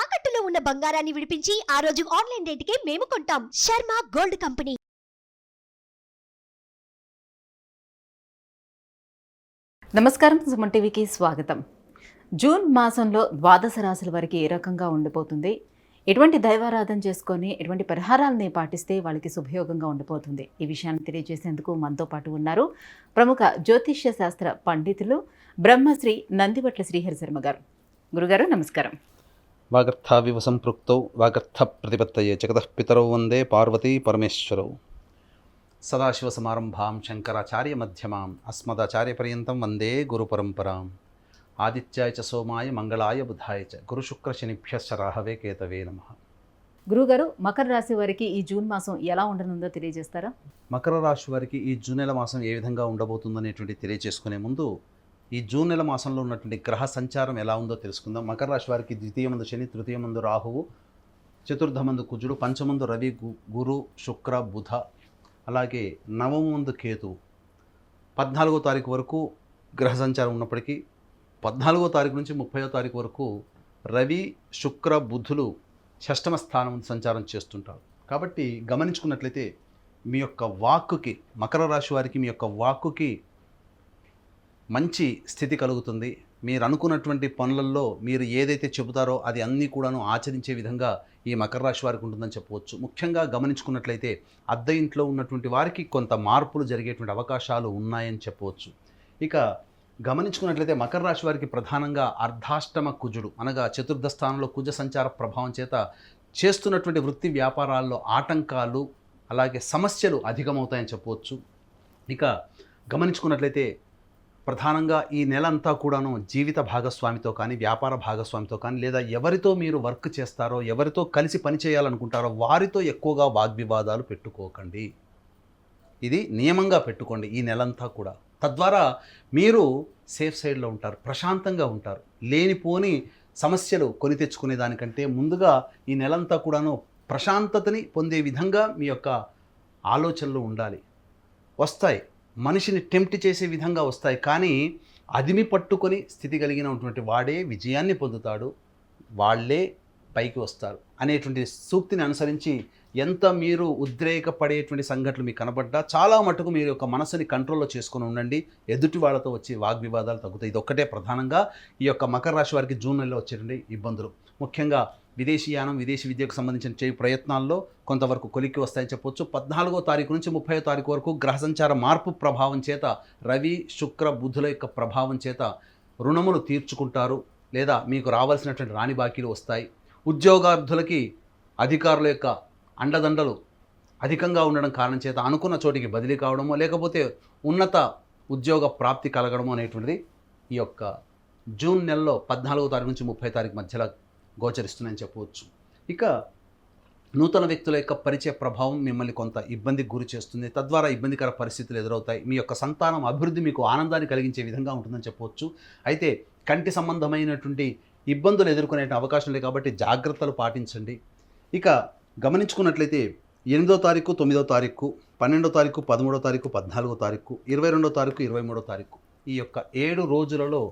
తాకట్టులో ఉన్న బంగారాన్ని విడిపించి ఆ రోజు ఆన్లైన్ రేటుకే మేము కొంటాం. Sharma gold company. నమస్కారం, సుమన్ టీవీకి స్వాగతం. జూన్ మాసంలో ద్వాదశ రాశుల వారికి ఏ రకంగా ఉండిపోతుంది, ఎటువంటి దైవారాధన చేసుకొని ఎటువంటి పరిహారాలని పాటిస్తే వాళ్ళకి శుభయోగంగా ఉండిపోతుంది, ఈ విషయాన్ని తెలియజేసేందుకు మనతో పాటు ఉన్నారు ప్రముఖ జ్యోతిష్య శాస్త్ర పండితులు బ్రహ్మశ్రీ నందివట్ల శ్రీహరి శర్మ గారు. గురుగారు నమస్కారం. వాగర్థావివ సంపృక్తౌ వాగర్థ ప్రతిపత్తయే జగతః పితరౌ వందే పార్వతీ పరమేశ్వరౌ. సదాశివసమారంభాం శంకరాచార్య మధ్యమాం అస్మదాచార్యపర్యంతం వందే గురుపరంపరాం. ఆదిత్యాయ చ సోమాయ మంగళాయ బుధాయ చ గురుశుక్రశనిభ్యశ్చ రాహవే కేతవే నమః. గురుగారు, మకర రాశి వారికి ఈ జూన్ మాసం ఎలా ఉండనుందో తెలియజేస్తారా? మకర రాశి వారికి ఈ జూన్ నెల మాసం ఏ విధంగా ఉండబోతుందనేటువంటి తెలియజేసుకునే ముందు ఈ జూన్ నెల మాసంలో ఉన్నటువంటి గ్రహ సంచారం ఎలా ఉందో తెలుసుకుందాం. మకర రాశి వారికి ద్వితీయమందు శని, తృతీయమందు రాహువు, చతుర్థమందు కుజుడు, పంచమందు రవి, గురు, శుక్ర, బుధ, అలాగే నవమందు కేతు. 14వ తారీఖు వరకు గ్రహ సంచారం ఉన్నప్పటికీ 14వ తారీఖు నుంచి 30వ తారీఖు వరకు రవి, శుక్ర, బుధులు షష్టమ స్థానం సంచారం చేస్తుంటారు. కాబట్టి గమనించుకున్నట్లయితే మీ యొక్క వాక్కుకి, మకర రాశి వారికి మీ యొక్క వాక్కుకి మంచి స్థితి కలుగుతుంది. మీరు అనుకున్నటువంటి పనులలో మీరు ఏదైతే చెబుతారో అది అన్నీ కూడాను ఆచరించే విధంగా ఈ మకర రాశి వారికి ఉంటుందని చెప్పవచ్చు. ముఖ్యంగా గమనించుకున్నట్లయితే అద్దె ఇంట్లో ఉన్నటువంటి వారికి కొంత మార్పులు జరిగేటువంటి అవకాశాలు ఉన్నాయని చెప్పవచ్చు. ఇక గమనించుకున్నట్లయితే మకర రాశి వారికి ప్రధానంగా అర్ధాష్టమ కుజుడు అనగా చతుర్థ స్థానంలో కుజ సంచార ప్రభావం చేత చేస్తున్నటువంటి వృత్తి వ్యాపారాల్లో ఆటంకాలు అలాగే సమస్యలు అధికమవుతాయని చెప్పవచ్చు. ఇక గమనించుకున్నట్లయితే ప్రధానంగా ఈ నెల అంతా కూడాను జీవిత భాగస్వామితో కానీ, వ్యాపార భాగస్వామితో కానీ, లేదా ఎవరితో మీరు వర్క్ చేస్తారో, ఎవరితో కలిసి పని చేయాలనుకుంటారో వారితో ఎక్కువగా వాగ్వివాదాలు పెట్టుకోకండి. ఇది నియమంగా పెట్టుకోండి ఈ నెలంతా కూడా. తద్వారా మీరు సేఫ్ సైడ్లో ఉంటారు, ప్రశాంతంగా ఉంటారు. లేనిపోని సమస్యలు కొని తెచ్చుకునే దానికంటే ముందుగా ఈ నెలంతా కూడాను ప్రశాంతతని పొందే విధంగా మీ యొక్క ఆలోచనలు ఉండాలి. వస్తాయి, మనిషిని టెంప్ట్ చేసే విధంగా వస్తాయి, కానీ అదిమి పట్టుకొని స్థితి కలిగినటువంటి వాడే విజయాన్ని పొందుతాడు, వాళ్ళే పైకి వస్తారు అనేటువంటి సూక్తిని అనుసరించి ఎంత మీరు ఉద్రేకపడేటువంటి సంఘటనలు మీకు కనబడ్డా చాలా మటుకు మీరు యొక్క మనసుని కంట్రోల్లో చేసుకొని ఉండండి. ఎదుటి వాళ్ళతో వచ్చి వాగ్వివాదాలు తగ్గుతాయి. ఇది ఒక్కటే ప్రధానంగా ఈ యొక్క మకర రాశి వారికి జూన్ నెలలో వచ్చేటువంటి ఇబ్బందులు. ముఖ్యంగా విదేశీయానం, విదేశీ విద్యకు సంబంధించిన చేయి ప్రయత్నాల్లో కొంతవరకు కొలిక్కి వస్తాయని చెప్పొచ్చు. 14వ తారీఖు నుంచి 30వ తారీఖు వరకు గ్రహ సంచార మార్పు ప్రభావం చేత, రవి, శుక్ర, బుధుల యొక్క ప్రభావం చేత రుణములు తీర్చుకుంటారు, లేదా మీకు రావాల్సినటువంటి రాణి బాకీలు వస్తాయి. ఉద్యోగార్థులకి అధికారుల యొక్క అండదండలు అధికంగా ఉండడం కారణం చేత అనుకున్న చోటికి బదిలీ కావడమో, లేకపోతే ఉన్నత ఉద్యోగ ప్రాప్తి కలగడమో అనేటువంటిది ఈ యొక్క జూన్ నెలలో 14వ తారీఖు నుంచి 30వ తారీఖు మధ్యలో గోచరిస్తుందని చెప్పవచ్చు. ఇక నూతన వ్యక్తుల యొక్క పరిచయ ప్రభావం మిమ్మల్ని కొంత ఇబ్బందికి గురి చేస్తుంది. తద్వారా ఇబ్బందికర పరిస్థితులు ఎదురవుతాయి. మీ యొక్క సంతానం అభివృద్ధి మీకు ఆనందాన్ని కలిగించే విధంగా ఉంటుందని చెప్పవచ్చు. అయితే కంటి సంబంధమైనటువంటి ఇబ్బందులు ఎదుర్కొనే అవకాశం లేదు, కాబట్టి జాగ్రత్తలు పాటించండి. ఇక గమనించుకున్నట్లయితే 8వ తారీఖు, 9వ తారీఖు, 12వ తారీఖు, 13వ తారీఖు, 14వ తారీఖు, 22వ తారీఖు, 23వ తారీఖు, ఈ యొక్క 7 రోజులలో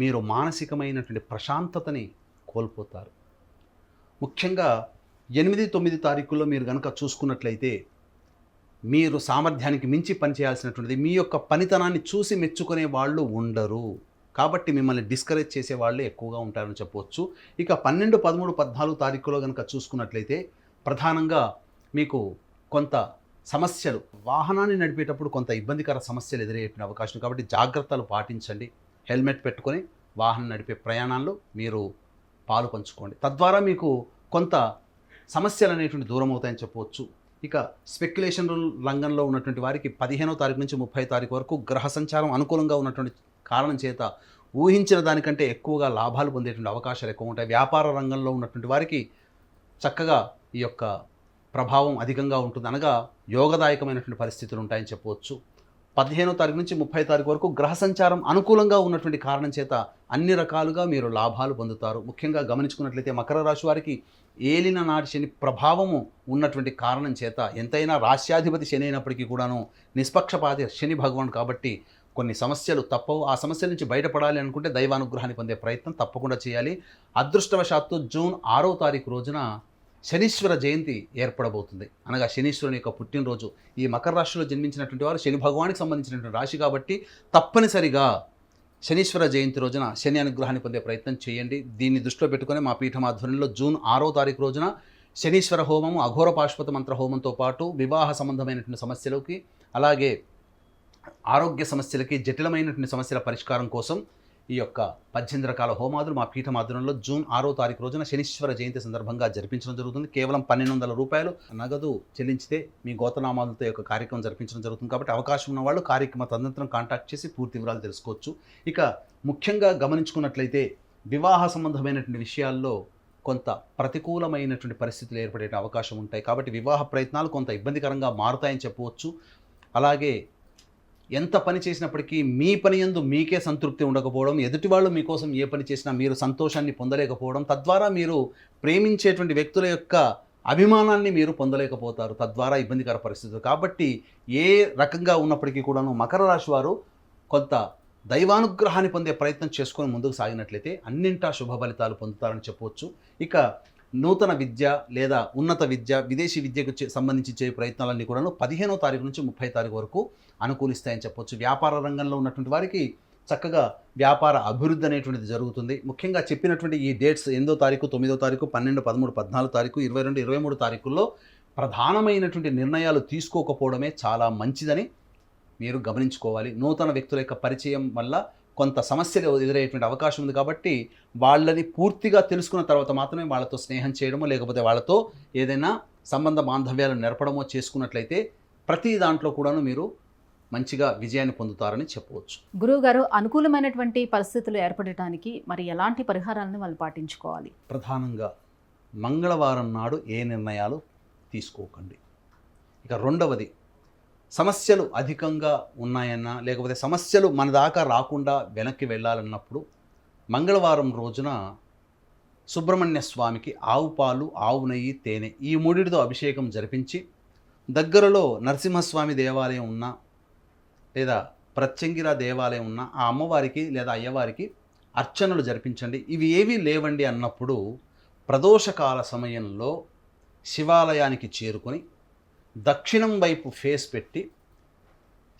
మీరు మానసికమైనటువంటి ప్రశాంతతని కోల్పోతారు. ముఖ్యంగా 8, 9 తారీఖుల్లో మీరు కనుక చూసుకున్నట్లయితే మీరు సామర్థ్యానికి మించి పనిచేయాల్సినటువంటిది, మీ యొక్క పనితనాన్ని చూసి మెచ్చుకునే వాళ్ళు ఉండరు, కాబట్టి మిమ్మల్ని డిస్కరేజ్ చేసే వాళ్ళే ఎక్కువగా ఉంటారని చెప్పవచ్చు. ఇక 12, 13, 14 తారీఖులో కనుక చూసుకున్నట్లయితే ప్రధానంగా మీకు కొంత సమస్యలు, వాహనాన్ని నడిపేటప్పుడు కొంత ఇబ్బందికర సమస్యలు ఎదురయ్యే అవకాశం, కాబట్టి జాగ్రత్తలు పాటించండి. హెల్మెట్ పెట్టుకొని వాహనం నడిపే ప్రయాణాల్లో మీరు పాలు పంచుకోండి. తద్వారా మీకు కొంత సమస్యలు అనేటువంటి దూరం అవుతాయని చెప్పవచ్చు. ఇక స్పెక్యులేషన్ రంగంలో ఉన్నటువంటి వారికి 15వ తారీఖు నుంచి 30వ తారీఖు వరకు గ్రహ సంచారం అనుకూలంగా ఉన్నటువంటి కారణం చేత ఊహించిన దానికంటే ఎక్కువగా లాభాలు పొందేటువంటి అవకాశాలు ఎక్కువ ఉంటాయి. వ్యాపార రంగంలో ఉన్నటువంటి వారికి చక్కగా ఈ యొక్క ప్రభావం అధికంగా ఉంటుంది, అనగా యోగదాయకమైనటువంటి పరిస్థితులు ఉంటాయని చెప్పవచ్చు. 15వ తారీఖు నుంచి 30వ తారీఖు వరకు గ్రహ సంచారం అనుకూలంగా ఉన్నటువంటి కారణం చేత అన్ని రకాలుగా మీరు లాభాలు పొందుతారు. ముఖ్యంగా గమనించుకున్నట్లయితే మకర రాశి వారికి ఏలిన నాటి శని ప్రభావము ఉన్నటువంటి కారణం చేత, ఎంతైనా రాశ్యాధిపతి శని అయినప్పటికీ కూడాను నిష్పక్షపాతి శని భగవాన్ కాబట్టి కొన్ని సమస్యలు తప్పవు. ఆ సమస్యల నుంచి బయటపడాలి అనుకుంటే దైవానుగ్రహాన్ని పొందే ప్రయత్నం తప్పకుండా చేయాలి. అదృష్టవశాత్తు జూన్ 6వ తారీఖు రోజున శనీశ్వర జయంతి ఏర్పడబోతుంది. అనగా శనీశ్వరుని యొక్క పుట్టినరోజు. ఈ మకర రాశిలో జన్మించినటువంటి వారు శని భగవానికి సంబంధించినటువంటి రాశి కాబట్టి తప్పనిసరిగా శనీశ్వర జయంతి రోజున శని అనుగ్రహాన్ని పొందే ప్రయత్నం చేయండి. దీన్ని దృష్టిలో పెట్టుకొని మా పీఠం ఆధ్వర్యంలో జూన్ 6వ తారీఖు రోజున శనీశ్వర హోమము, అఘోర పాశుపత మంత్ర హోమంతో పాటు వివాహ సంబంధమైనటువంటి సమస్యలకి, అలాగే ఆరోగ్య సమస్యలకి, జటిలమైనటువంటి సమస్యల పరిష్కారం కోసం ఈ యొక్క 18 రకాల హోమాదులు మా పీఠం ఆధ్వర్యంలో జూన్ 6వ తారీఖు రోజున శనీశ్వర జయంతి సందర్భంగా జరిపించడం జరుగుతుంది. కేవలం 1200 రూపాయలు నగదు చెల్లించితే మీ గోతనామాలతో యొక్క కార్యక్రమం జరిపించడం జరుగుతుంది. కాబట్టి అవకాశం ఉన్న వాళ్ళు కార్యక్రమ తదనంతరం కాంటాక్ట్ చేసి పూర్తి వివరాలు తెలుసుకోవచ్చు. ఇక ముఖ్యంగా గమనించుకున్నట్లయితే వివాహ సంబంధమైనటువంటి విషయాల్లో కొంత ప్రతికూలమైనటువంటి పరిస్థితులు ఏర్పడే అవకాశం ఉంటాయి. కాబట్టి వివాహ ప్రయత్నాలు కొంత ఇబ్బందికరంగా మారుతాయని చెప్పవచ్చు. అలాగే ఎంత పని చేసినప్పటికీ మీ పని యందు మీకే సంతృప్తి ఉండకపోవడం, ఎదుటి వాళ్ళు మీకోసం ఏ పని చేసినా మీరు సంతోషాన్ని పొందలేకపోవడం, తద్వారా మీరు ప్రేమించేటువంటి వ్యక్తుల యొక్క అభిమానాన్ని మీరు పొందలేకపోతారు, తద్వారా ఇబ్బందికర పరిస్థితులు. కాబట్టి ఏ రకంగా ఉన్నప్పటికీ కూడాను మకర రాశి వారు కొంత దైవానుగ్రహాన్ని పొందే ప్రయత్నం చేసుకొని ముందుకు సాగినట్లయితే అన్నింటా శుభ ఫలితాలు పొందుతారని చెప్పవచ్చు. ఇక నూతన విద్య లేదా ఉన్నత విద్య, విదేశీ విద్యకు సంబంధించి చేసే ప్రయత్నాలన్నీ కూడాను 15వ తారీఖు నుంచి 30వ తారీఖు వరకు అనుకూలిస్తాయని చెప్పవచ్చు. వ్యాపార రంగంలో ఉన్నటువంటి వారికి చక్కగా వ్యాపార అభివృద్ధి అనేటువంటిది జరుగుతుంది. ముఖ్యంగా చెప్పినటువంటి ఈ డేట్స్ 8వ తారీఖు, 9వ తారీఖు, 12, 13, 14 తారీఖు, 22, 23 తారీఖుల్లో ప్రధానమైనటువంటి నిర్ణయాలు తీసుకోకపోవడమే చాలా మంచిదని మీరు గమనించుకోవాలి. నూతన వ్యక్తుల యొక్క పరిచయం వల్ల కొంత సమస్యలు ఎదురయ్యేటువంటి అవకాశం ఉంది. కాబట్టి వాళ్ళని పూర్తిగా తెలుసుకున్న తర్వాత మాత్రమే వాళ్ళతో స్నేహం చేయడమో లేకపోతే వాళ్ళతో ఏదైనా సంబంధ బాంధవ్యాలు నెరపడమో చేసుకున్నట్లయితే ప్రతి దాంట్లో కూడాను మీరు మంచిగా విజయాన్ని పొందుతారని చెప్పవచ్చు. గురువుగారు, అనుకూలమైనటువంటి పరిస్థితులు ఏర్పడటానికి మరి ఎలాంటి పరిహారాలను వాళ్ళు పాటించుకోవాలి? ప్రధానంగా మంగళవారం నాడు ఏ నిర్ణయాలు తీసుకోకండి. ఇక రెండవది, సమస్యలు అధికంగా ఉన్నాయన్నా లేకపోతే సమస్యలు మన దాకా రాకుండా వెనక్కి వెళ్ళాలన్నప్పుడు మంగళవారం రోజున సుబ్రహ్మణ్య స్వామికి ఆవు పాలు, ఆవు నెయ్యి, తేనె ఈ మూడిటితో అభిషేకం జరిపించి దగ్గరలో నరసింహస్వామి దేవాలయం ఉన్నా లేదా ప్రత్యంగిర దేవాలయం ఉన్నా ఆ అమ్మవారికి లేదా అయ్యవారికి అర్చనలు జరిపించండి. ఇవి ఏవీ లేవండి అన్నప్పుడు ప్రదోషకాల సమయంలో శివాలయానికి చేరుకొని దక్షిణం వైపు ఫేస్ పెట్టి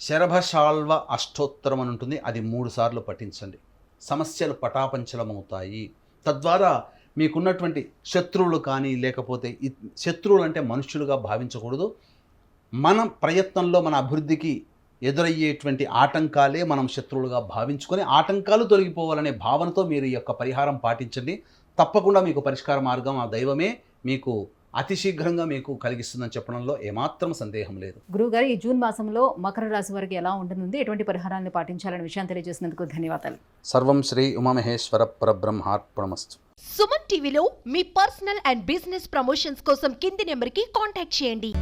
శరభశాల్వ అష్టోత్తరం అని ఉంటుంది, అది 3 సార్లు పఠించండి. సమస్యలు పటాపంచలమవుతాయి. తద్వారా మీకున్నటువంటి శత్రువులు కానీ లేకపోతే శత్రువులు అంటే మనుష్యులుగా భావించకూడదు. మన ప్రయత్నంలో మన అభివృద్ధికి ఎదురయ్యేటువంటి ఆటంకాలే మనం శత్రువులుగా భావించుకొని ఆటంకాలు తొలగిపోవాలనే భావనతో మీరు ఈ యొక్క పరిహారం పాటించండి. తప్పకుండా మీకు పరిష్కార మార్గం ఆ దైవమే మీకు అతి శీఘ్రంగా మీకు కలిగిస్తుందని చెప్పడంలో ఏమాత్రం సందేహం లేదు. గురువుగారు, ఈ జూన్ మాసంలో మకర రాశి వారికి ఎలా ఉంటుంది, ఎటువంటి పరిహారాలను పాటించాలనే విషయాన్ని తెలియజేసినందుకు ధన్యవాదాలు. సర్వం శ్రీ ఉమామహేశ్వర పరబ్రహ్మార్పణమస్తు. సుమన్ టీవీలో మీ పర్సనల్ అండ్ బిజినెస్ ప్రమోషన్స్ కోసం కింది నెంబర్కి కాంటాక్ట్ చేయండి.